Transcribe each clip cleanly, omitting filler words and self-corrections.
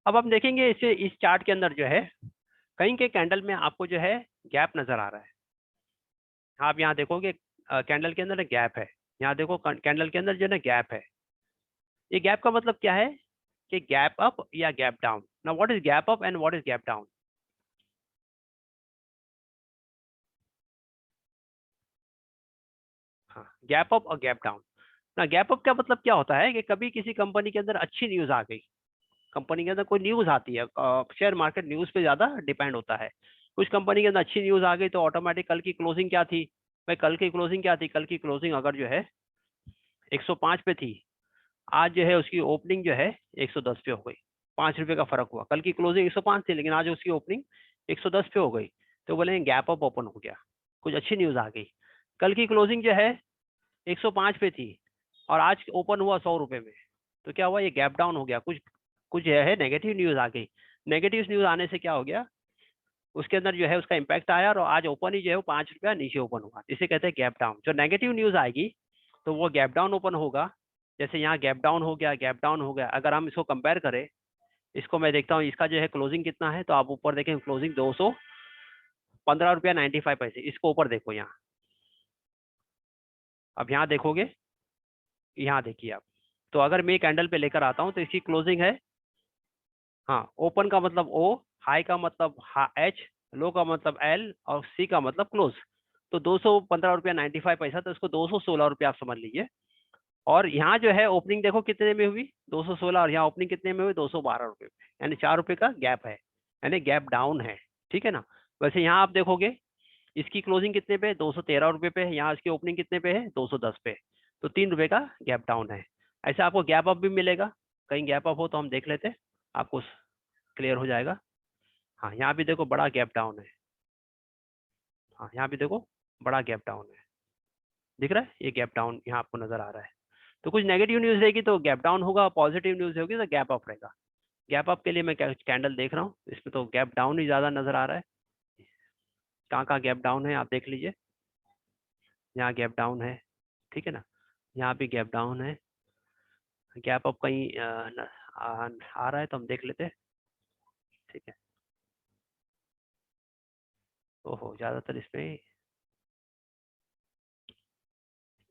अब हम देखेंगे इसे, इस चार्ट के अंदर जो है कहीं के कैंडल में आपको जो है गैप नजर आ रहा है। आप यहाँ देखोगे कैंडल के अंदर गैप है, यहाँ देखो कैंडल के अंदर जो है ना गैप है। ये गैप का मतलब क्या है कि गैप अप या gap down. Now what is gap up and what is gap down? हाँ, गैप अप और गैप डाउन। ना गैप अप का मतलब क्या होता है कि कभी किसी कंपनी के अंदर अच्छी न्यूज आ गई, कंपनी के अंदर कोई न्यूज आती है, शेयर मार्केट न्यूज पे ज्यादा डिपेंड होता है। कुछ कंपनी के अंदर अच्छी न्यूज आ गई तो ऑटोमेटिक कल की क्लोजिंग क्या थी भाई, कल की क्लोजिंग क्या थी, कल की क्लोजिंग अगर जो है 105 पे थी, आज जो है उसकी ओपनिंग जो है 110 पे हो गई, 5 रुपए का फर्क हुआ। कल की क्लोजिंग 105 थी लेकिन आज उसकी ओपनिंग 110 पे हो गई, तो बोलेंगे गैप अप ओपन हो गया, कुछ अच्छी न्यूज आ गई। कल की क्लोजिंग जो है 105 पे थी और आज ओपन हुआ 100 रुपए में, तो क्या हुआ, ये गैप डाउन हो गया, कुछ कुछ जो है नेगेटिव न्यूज आ गई। नेगेटिव न्यूज आने से क्या हो गया, उसके अंदर जो है उसका इम्पैक्ट आया और आज ओपन ही जो है वो 5 रुपया नीचे ओपन हुआ, इसे कहते हैं गैप डाउन। जो नेगेटिव न्यूज आएगी तो वो गैप डाउन ओपन होगा। जैसे यहाँ गैप डाउन हो गया, गैप डाउन हो गया। अगर हम इसको कंपेयर करें, इसको मैं देखता हूँ इसका जो है क्लोजिंग कितना है, तो आप ऊपर देखें क्लोजिंग 215 रुपया 95 पैसे, इसको ऊपर देखो यहाँ। अब यहाँ देखोगे, यहाँ देखिए आप, तो अगर मैं कैंडल पे लेकर आता हूँ तो इसकी क्लोजिंग है, हाँ, ओपन का मतलब ओ, हाई का मतलब एच, लो का मतलब एल और सी का मतलब क्लोज। तो 215 रुपया 95 पैसा, तो इसको 216 रुपया आप समझ लीजिए। और यहाँ जो है ओपनिंग देखो कितने में हुई, 216, और यहाँ ओपनिंग कितने में हुई, 212 रुपये में, यानी 4 रुपये का गैप है, यानी गैप डाउन है। ठीक है ना। वैसे यहाँ आप देखोगे इसकी क्लोजिंग कितने पे, 213 रुपये पे है, यहाँ इसकी ओपनिंग कितने पे है, 210 पे। तो 3 रुपये का गैप डाउन है। ऐसे आपको गैप अप भी मिलेगा, कहीं गैप अप हो तो हम देख लेते, आपको क्लियर हो जाएगा। हाँ, यहाँ भी देखो बड़ा गैप डाउन है, हाँ यहाँ भी देखो बड़ा गैप डाउन है, दिख रहा है, ये गैप डाउन यहाँ आपको नजर आ रहा है। तो कुछ नेगेटिव न्यूज रहेगी तो गैप डाउन होगा, पॉजिटिव न्यूज होगी तो गैप अप रहेगा। गैप अप के लिए मैं कैंडल देख रहा हूँ, इसमें तो गैप डाउन ही ज्यादा नजर आ रहा है। कहाँ कहाँ गैप डाउन है आप देख लीजिए, यहाँ गैप डाउन है, ठीक है ना, यहाँ भी गैप डाउन है। गैप अप कहीं आ रहा है तो हम देख लेते हैं, ठीक है। ओहो, ज्यादातर इसमें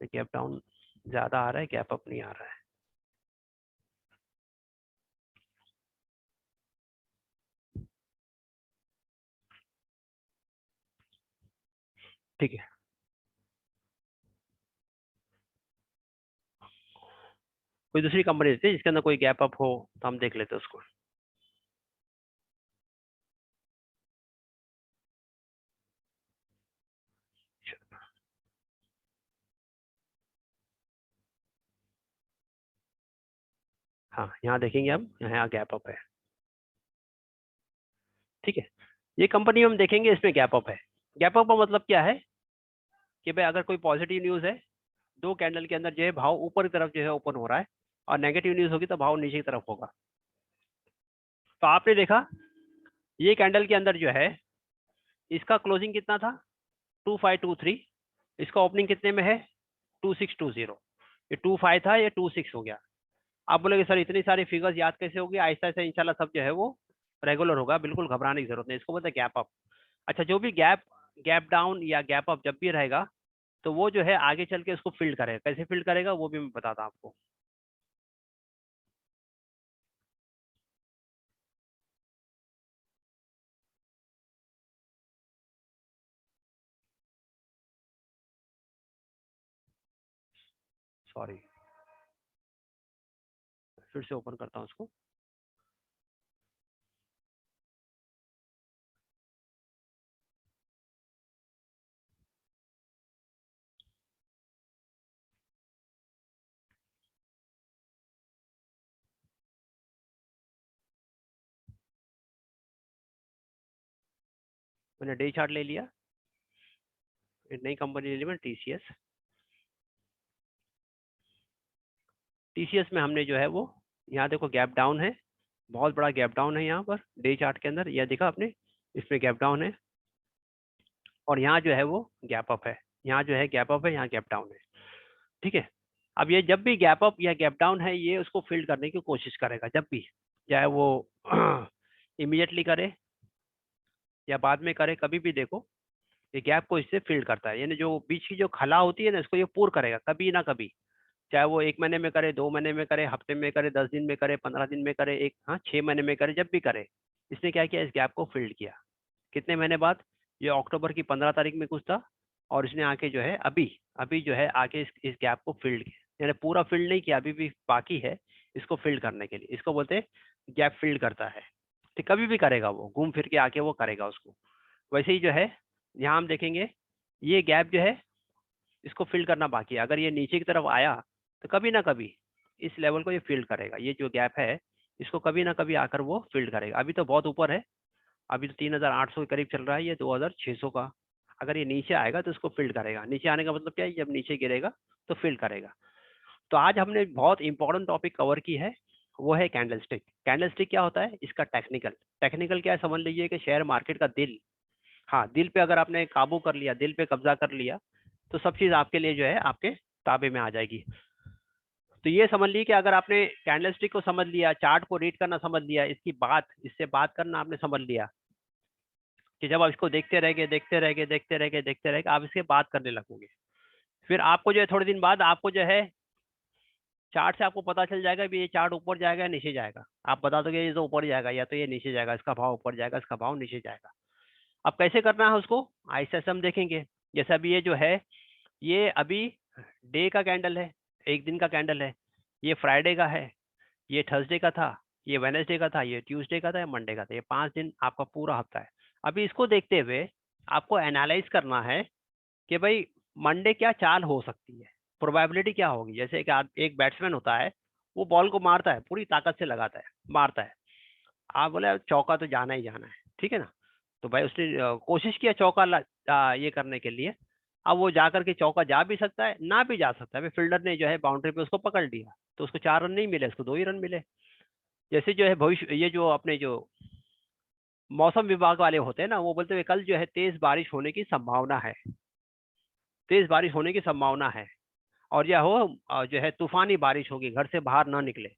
गैप डाउन ज्यादा आ रहा है, गैप अप नहीं आ रहा है। ठीक है, कोई दूसरी कंपनी देती है जिसके अंदर कोई गैप अप हो तो हम देख लेते हैं उसको। हाँ, यहाँ देखेंगे हम, यहाँ गैप अप है, ठीक है। ये कंपनी हम देखेंगे, इसमें गैप अप है। गैप अप का मतलब क्या है कि भाई अगर कोई पॉजिटिव न्यूज है, दो कैंडल के अंदर जो है भाव ऊपर की तरफ जो है ओपन हो रहा है, और नेगेटिव न्यूज होगी तो भाव नीचे की तरफ होगा। तो आपने देखा ये कैंडल के अंदर जो है इसका क्लोजिंग कितना था, 2523, इसका ओपनिंग कितने में है, 2620। ये 25 था, ये 26 हो गया। आप बोलेगे सर इतनी सारी फिगर्स याद कैसे होगी, आहिस्ता आहिस्ता इंशाल्लाह सब जो है वो रेगुलर होगा, बिल्कुल घबराने की जरूरत नहीं, इसको बोलते हैं गैप अप। अच्छा, जो भी गैप गैप डाउन या गैप अप जब भी रहेगा तो वो जो है आगे चल के उसको फील्ड करेगा, कैसे फील्ड करेगा वो भी मैं बताता हूं आपको। सॉरी, फिर से ओपन करता हूँ उसको। मैंने डे चार्ट ले लिया, एक नई कंपनी ले ली मैंने, टीसीएस। टीसीएस में हमने जो है वो, यहाँ देखो गैप डाउन है, बहुत बड़ा गैप डाउन है यहाँ पर डे चार्ट के अंदर, यह देखा आपने, इसमें गैप डाउन है, और यहाँ जो है वो गैप अप है, यहाँ जो है गैप अप है, यहाँ गैप डाउन है, ठीक है। अब ये जब भी गैप अप या गैप डाउन है, ये उसको फील्ड करने की कोशिश करेगा जब भी, चाहे वो इमीडिएटली करे या बाद में करे, कभी भी देखो ये गैप को इससे फिल करता है, यानी जो बीच की जो खला होती है ना, इसको ये पूर करेगा कभी ना कभी, चाहे वो 1 महीने में करे, 2 महीने में करे, हफ्ते में करे, 10 दिन में करे, 15 दिन में करे, 6 महीने में करे, जब भी करे। इसने क्या किया, इस गैप को फिल्ड किया। कितने महीने बाद, ये अक्टूबर की 15 तारीख में कुछ था, और इसने आके जो है अभी अभी जो है आके इस गैप को फिल्ड किया, यानी पूरा फिल्ड नहीं किया, अभी भी बाकी है इसको फिल्ड करने के लिए, इसको बोलते हैं गैप फिल्ड करता है। तो कभी भी करेगा, वो घूम फिर के आके वो करेगा उसको। वैसे ही जो है यहाँ हम देखेंगे, ये गैप जो है इसको फिल करना बाकी है। अगर ये नीचे की तरफ आया तो कभी ना कभी इस लेवल को ये फिल करेगा, ये जो गैप है इसको कभी ना कभी आकर वो फिल करेगा। अभी तो बहुत ऊपर है, अभी तो 3800 के करीब चल रहा है, ये 2600 का। अगर ये नीचे आएगा तो इसको फिल्ड करेगा। नीचे आने का मतलब क्या है, जब नीचे गिरेगा तो फिल्ड करेगा। तो आज हमने बहुत इंपॉर्टेंट टॉपिक कवर की है, वो है कैंडलस्टिक। कैंडलस्टिक क्या होता है, इसका टेक्निकल। टेक्निकल क्या है, समझ लीजिए कि शेयर मार्केट का दिल, हाँ दिल पे अगर आपने काबू कर लिया, दिल पे कब्जा कर लिया, तो सब चीज आपके लिए जो है आपके ताबे में आ जाएगी। तो ये समझ लीजिए कि अगर आपने कैंडलस्टिक को समझ लिया, चार्ट को रीड करना समझ लिया, इसकी बात, इससे बात करना आपने समझ लिया, कि जब आप इसको देखते रहेंगे देखते रहेंगे देखते रहेंगे देखते रहेंगे, आप इसके बात करने लगोगे। फिर आपको जो है थोड़े दिन बाद आपको जो है चार्ट से आपको पता चल जाएगा भी ये चार्ट ऊपर जाएगा या नीचे जाएगा। आप बता दोगे ये तो ऊपर जाएगा या तो ये नीचे जाएगा, इसका भाव ऊपर जाएगा, इसका भाव नीचे जाएगा। अब कैसे करना है उसको आहिस्ते से हम देखेंगे। जैसे अभी ये जो है, ये अभी डे का कैंडल है, एक दिन का कैंडल है। ये फ्राइडे का है, ये थर्सडे का था, ये वेडनेसडे का था, ये ट्यूसडे का था, ये मंडे का था। ये 5 दिन आपका पूरा हफ्ता है। अभी इसको देखते हुए आपको एनालाइज करना है कि भाई मंडे क्या चाल हो सकती है, प्रोबेबिलिटी क्या होगी। जैसे एक बैट्समैन होता है, वो बॉल को मारता है, पूरी ताकत से लगाता है, मारता है। आप बोले चौका तो जाना ही जाना है, ठीक है ना। तो भाई उसने कोशिश किया चौका ये करने के लिए। अब वो जाकर के चौका जा भी सकता है, ना भी जा सकता है। भाई फील्डर ने जो है बाउंड्री पे उसको पकड़ लिया, तो उसको 4 रन नहीं मिले, उसको 2 ही रन मिले। जैसे जो है भविष्य, ये जो अपने जो मौसम विभाग वाले होते हैं ना, वो बोलते हैं कल जो है तेज बारिश होने की संभावना है, तेज बारिश होने की संभावना है, और यह हो जो है तूफानी बारिश होगी, घर से बाहर ना निकले।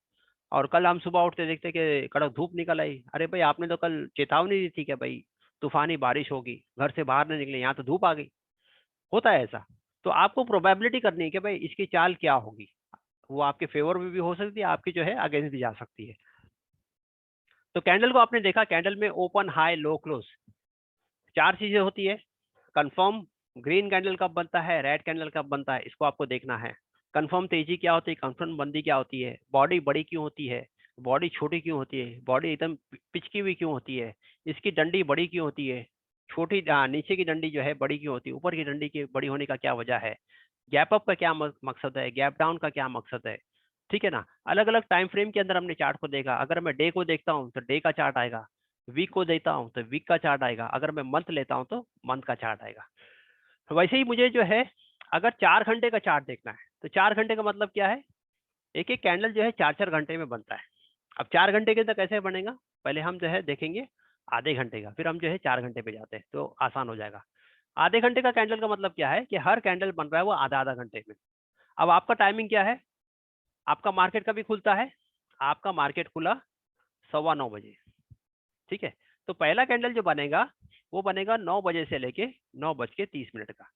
और कल हम सुबह उठते देखते कि कड़क धूप निकल आई। अरे भाई आपने तो कल चेतावनी दी थी कि भाई तूफानी बारिश होगी, घर से बाहर ना निकले, यहाँ तो धूप आ गई। होता है ऐसा। तो आपको प्रोबेबिलिटी करनी है कि भाई इसकी चाल क्या होगी। वो आपके फेवर में भी हो सकती है, आपकी जो है अगेंस्ट भी जा सकती है। तो कैंडल को आपने देखा, कैंडल में ओपन, हाई, लो, क्लोज, 4 चीजें होती है। कंफर्म ग्रीन कैंडल कब बनता है, रेड कैंडल कब बनता है, इसको आपको देखना है। कंफर्म तेजी क्या होती है, कंफर्म मंदी क्या होती है, बॉडी बड़ी क्यों होती है, बॉडी छोटी क्यों होती है, बॉडी एकदम पिचकी हुई क्यों होती है, इसकी डंडी बड़ी क्यों होती है, छोटी नीचे की डंडी जो है बड़ी क्यों होती है, ऊपर की डंडी की बड़ी होने का क्या वजह है, गैप अप का क्या मकसद है, गैप डाउन का क्या मकसद है। ठीक है ना। अलग अलग टाइम फ्रेम के अंदर हमने चार्ट को देखा। अगर मैं डे को देखता हूँ तो डे का चार्ट आएगा, वीक को देता हूँ तो वीक का चार्ट आएगा, अगर मैं मंथ लेता हूँ तो मंथ का चार्ट आएगा। तो वैसे ही मुझे जो है अगर 4 घंटे का चार्ट देखना है, तो 4 घंटे का मतलब क्या है, एक एक कैंडल जो है 4 4 घंटे में बनता है। अब 4 घंटे के अंदर कैसे बनेगा, पहले हम जो है देखेंगे आधे घंटे का, फिर हम जो है 4 घंटे पे जाते हैं तो आसान हो जाएगा। आधे घंटे का कैंडल का मतलब क्या है कि हर कैंडल बन रहा है वो आधा आधा घंटे में। अब आपका टाइमिंग क्या है, आपका मार्केट कभी खुलता है, आपका मार्केट खुला 9:15 बजे, ठीक है। तो पहला कैंडल जो बनेगा वो बनेगा 9 बजे से लेके 9:30 का।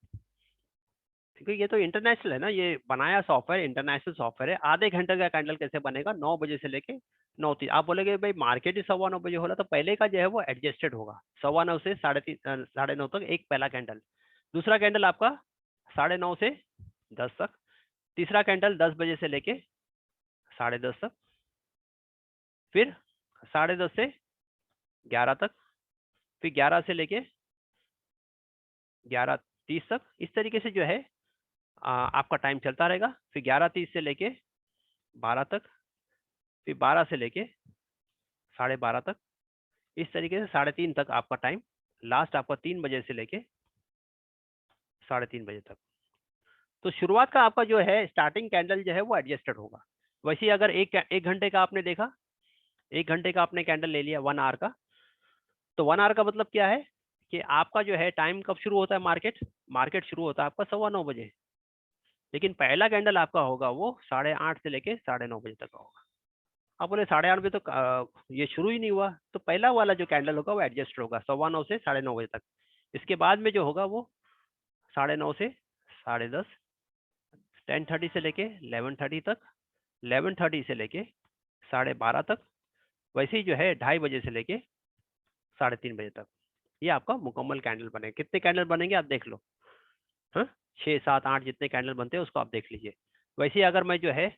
ठीक है, ये तो इंटरनेशनल है ना, ये बनाया सॉफ्टवेयर इंटरनेशनल सॉफ्टवेयर है। आधे घंटे का कैंडल कैसे बनेगा, 9 बजे से लेके 9:30। आप बोलेगे भाई मार्केट ही 9:15 बजे हो रहा, तो पहले का जो है वो एडजस्टेड होगा। 9:15 से 9:30 तक एक पहला कैंडल। दूसरा कैंडल आपका 9:30 से 10 तक। तीसरा कैंडल 10 बजे से लेके 10:30 तक। फिर 10:30 से 11 तक। फिर 11 से लेके 11:30 तक। इस तरीके से जो है आपका टाइम चलता रहेगा। फिर 11:30 से लेके 12 तक। फिर 12 से लेके 12:30 तक। इस तरीके से 3:30 तक आपका टाइम। लास्ट आपका 3 बजे से लेके 3:30 बजे तक। तो शुरुआत का आपका जो है स्टार्टिंग कैंडल जो है वो एडजस्टेड होगा। वैसे ही अगर एक घंटे का आपने देखा, एक घंटे का आपने कैंडल ले लिया 1 आवर का, तो 1 आवर का मतलब क्या है कि आपका जो है टाइम कब शुरू होता है, मार्केट मार्केट शुरू होता है आपका 9:15 बजे। लेकिन पहला कैंडल आपका होगा वो 8:30 से लेके 9:30 बजे तक का होगा। आप बोले 8:30 बजे तो ये शुरू ही नहीं हुआ, तो पहला वाला जो कैंडल होगा वो एडजस्ट होगा 9:15 से 9:30 बजे तक। इसके बाद में जो होगा वो 9:30 से 10:30, 10:30 से लेके 11:30 तक, 11:30 से लेके 12:30 तक, वैसे ही जो है 2:30 बजे से लेके 3:30 बजे तक। ये आपका मुकम्मल कैंडल बनेगा। कितने कैंडल बनेंगे आप देख लो, हाँ, 6, 7, 8 जितने कैंडल बनते हैं उसको आप देख लीजिए। वैसे ही अगर मैं जो है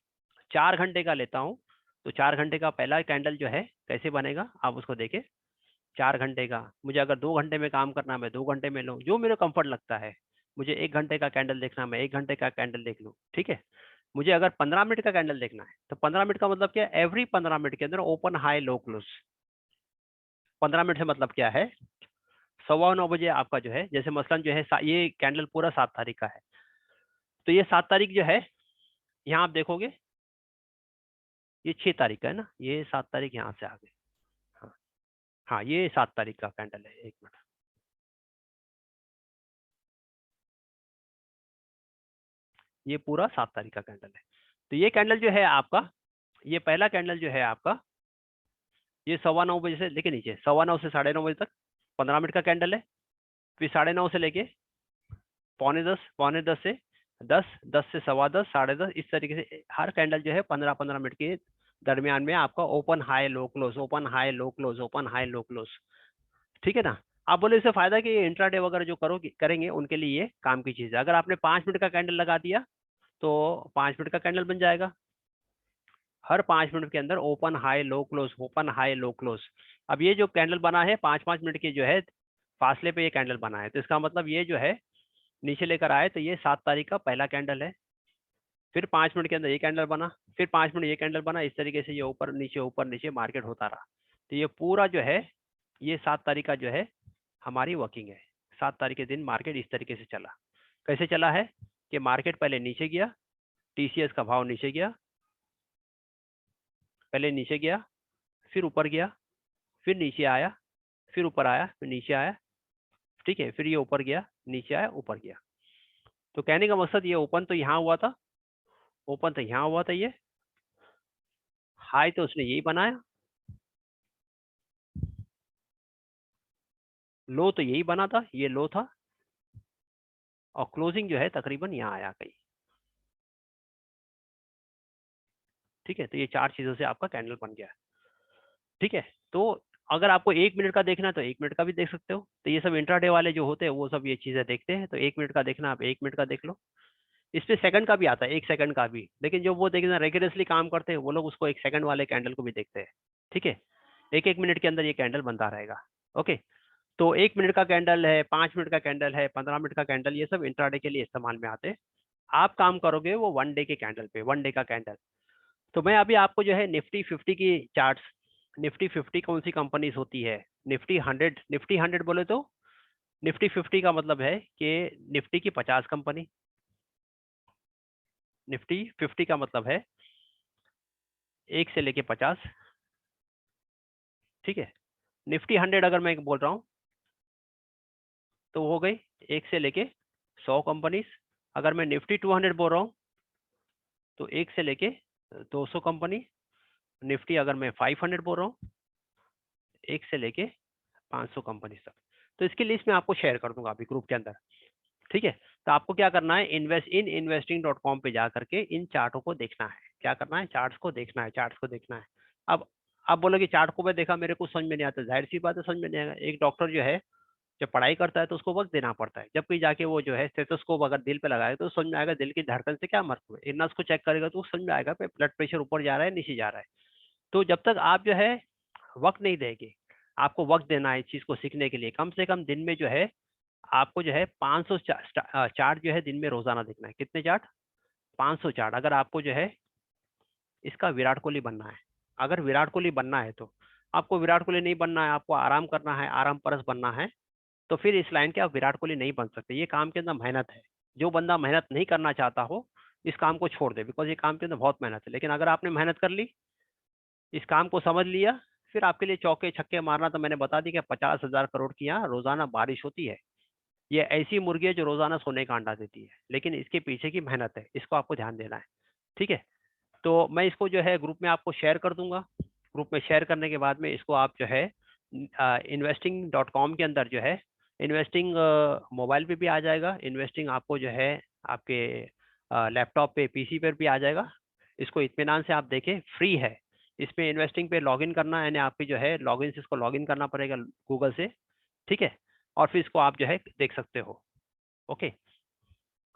4 घंटे का लेता हूँ, तो 4 घंटे का पहला कैंडल जो है कैसे बनेगा आप उसको देखें। 4 घंटे का, मुझे अगर 2 घंटे में काम करना है मैं 2 घंटे में लूँ, जो मेरे कंफर्ट लगता है। मुझे 1 घंटे का कैंडल देखना, मैं 1 घंटे का कैंडल देख लूँ, ठीक है। मुझे अगर 15 मिनट का कैंडल देखना है, तो 15 मिनट का मतलब क्या है, एवरी 15 मिनट के अंदर open high low close. 15 minute से मतलब क्या है, 9:15 बजे आपका जो है, जैसे मसलन जो है ये कैंडल पूरा 7 तारीख का है, तो ये 7 तारीख जो है, यहाँ आप देखोगे ये 6 तारीख का है ना, ये 7 तारीख यहाँ से आगे। हाँ, हाँ, ये 7 तारीख का कैंडल है। 1 मिनट, ये पूरा 7 तारीख का कैंडल है। तो ये कैंडल जो है आपका, ये पहला कैंडल जो है आपका, ये 9:15 बजे से लेके नीचे 9:15 से 9:30 बजे तक 15 मिनट का कैंडल है। फिर 9:30 से लेके 9:45, 9:45 से 10, 10 से 10:15, 10:30, इस तरीके से हर कैंडल जो है 15-15 मिनट के दरमियान में आपका open high low close, open high low close, open high low close, ठीक है ना। आप बोले इससे फायदा कि ये इंट्राडे वगैरह जो करेंगे उनके लिए ये काम की चीज है। अगर आपने 5 मिनट का कैंडल लगा दिया तो 5 मिनट का कैंडल बन जाएगा। हर 5 मिनट के अंदर open high low close, open high low close. अब ये जो कैंडल बना है 5-5 मिनट के जो है फासले पे ये कैंडल बना है, तो इसका मतलब ये जो है नीचे लेकर आए, तो ये 7 तारीख का पहला कैंडल है। फिर 5 मिनट के अंदर ये कैंडल बना, फिर 5 मिनट ये कैंडल बना, इस तरीके से ये ऊपर नीचे मार्केट होता रहा। तो ये पूरा जो है ये 7 तारीख का जो है हमारी वर्किंग है। 7 तारीख के दिन मार्केट इस तरीके से चला। कैसे चला है कि मार्केट पहले नीचे गया, टीसीएस का भाव नीचे गया, पहले नीचे गया, फिर ऊपर गया, फिर नीचे आया, फिर ऊपर आया, फिर नीचे आया, ठीक है। फिर ये ऊपर गया, नीचे आया, ऊपर गया। तो कहने का मकसद ये ओपन तो यहाँ हुआ था, ओपन तो यहाँ हुआ था, ये हाई तो उसने यही बनाया, लो तो यही बना था, ये लो था, और क्लोजिंग जो है तकरीबन यहाँ आया कहीं, ठीक है। तो ये 4 चीजों से आपका कैंडल बन गया, ठीक है। तो अगर आपको 1 मिनट का देखना है तो 1 मिनट का भी देख सकते हो। तो ये सब इंट्राडे वाले जो होते हैं वो सब ये चीजें देखते हैं। तो 1 मिनट का देखना, आप 1 मिनट का देख लो। इस पे सेकंड का भी आता है, 1 सेकंड का भी, लेकिन जो वो देखना रेगुलरली काम करते हैं वो लोग उसको 1 सेकंड वाले कैंडल को भी देखते हैं, ठीक है। 1-1 मिनट के अंदर ये कैंडल बनता रहेगा, ओके। तो 1 मिनट का कैंडल है, 5 मिनट का कैंडल है, 15 मिनट का कैंडल, ये सब इंट्राडे के लिए इस्तेमाल में आते हैं। आप काम करोगे वो 1 डे के कैंडल पे, 1 डे का कैंडल। तो मैं अभी आपको जो है निफ्टी 50 की चार्ट्स, निफ्टी 50 कौन सी कंपनीज होती है, निफ्टी 100 बोले तो निफ्टी 50 का मतलब है कि निफ्टी की 50 कंपनी, निफ्टी 50 का मतलब है 1 से लेके 50, ठीक है। निफ्टी 100 अगर मैं बोल रहा हूँ तो हो गई 1 से लेके 100 कंपनीज। अगर मैं निफ्टी 200 बोल रहा हूँ तो 1 से लेके 200 कंपनी। निफ्टी अगर मैं 500 बोल रहा हूँ 1 से लेके 500 कंपनी तक। तो इसकी लिस्ट मैं आपको शेयर कर दूंगा अभी ग्रुप के अंदर, ठीक है। तो आपको क्या करना है, investing.com पे जा करके इन चार्टों को देखना है। क्या करना है, चार्ट्स को देखना है, चार्ट्स को देखना है। अब आप बोलोगे चार्ट को मैं देखा मेरे को समझ में नहीं आता, जाहिर सी बात है समझ में नहीं आएगा। एक डॉक्टर जो है जब पढ़ाई करता है तो उसको वक्त देना पड़ता है, जब कहीं जाके वो जो है स्टेथोस्कोप अगर दिल पे लगाएगा तो समझ में आएगा दिल की धड़कन से क्या मतलब है। नस को चेक करेगा तो समझ में आएगा ब्लड प्रेशर ऊपर जा रहा है नीचे जा रहा है। तो जब तक आप जो है वक्त नहीं देंगे, आपको वक्त देना है इस चीज को सीखने के लिए। कम से कम दिन में जो है आपको जो है 500 चार्ट जो है दिन में रोजाना देखना है। कितने चार्ट, 500 चार्ट। अगर आपको जो है इसका विराट कोहली बनना है, अगर विराट कोहली बनना है तो आपको विराट कोहली नहीं बनना है, आपको आराम करना है, आराम परस बनना है, तो फिर इस लाइन के आप विराट कोहली नहीं बन सकते। ये काम के अंदर मेहनत है। जो बंदा मेहनत नहीं करना चाहता हो इस काम को छोड़ दे, बिकॉज ये काम के अंदर बहुत मेहनत है। लेकिन अगर आपने मेहनत कर ली, इस काम को समझ लिया, फिर आपके लिए चौके छक्के मारना तो मैंने बता दी कि 50,000 करोड़ की यहाँ रोजाना बारिश होती है। ये ऐसी मुर्गी है जो रोजाना सोने का अंडा देती है, लेकिन इसके पीछे की मेहनत है, इसको आपको ध्यान देना है, ठीक है। तो मैं इसको जो है ग्रुप में आपको शेयर कर दूंगा। ग्रुप में शेयर करने के बाद में इसको आप जो है investing.com के अंदर जो है इन्वेस्टिंग मोबाइल पे भी आ जाएगा, इन्वेस्टिंग आपको जो है आपके लैपटॉप पे पीसी पर भी आ जाएगा। इसको इत्मीनान से आप देखें, फ्री है। इसमें इन्वेस्टिंग पे लॉगिन करना है, यानी आपकी जो है लॉगिन से इसको लॉगिन करना पड़ेगा गूगल से, ठीक है। और फिर इसको आप जो है देख सकते हो। ओके।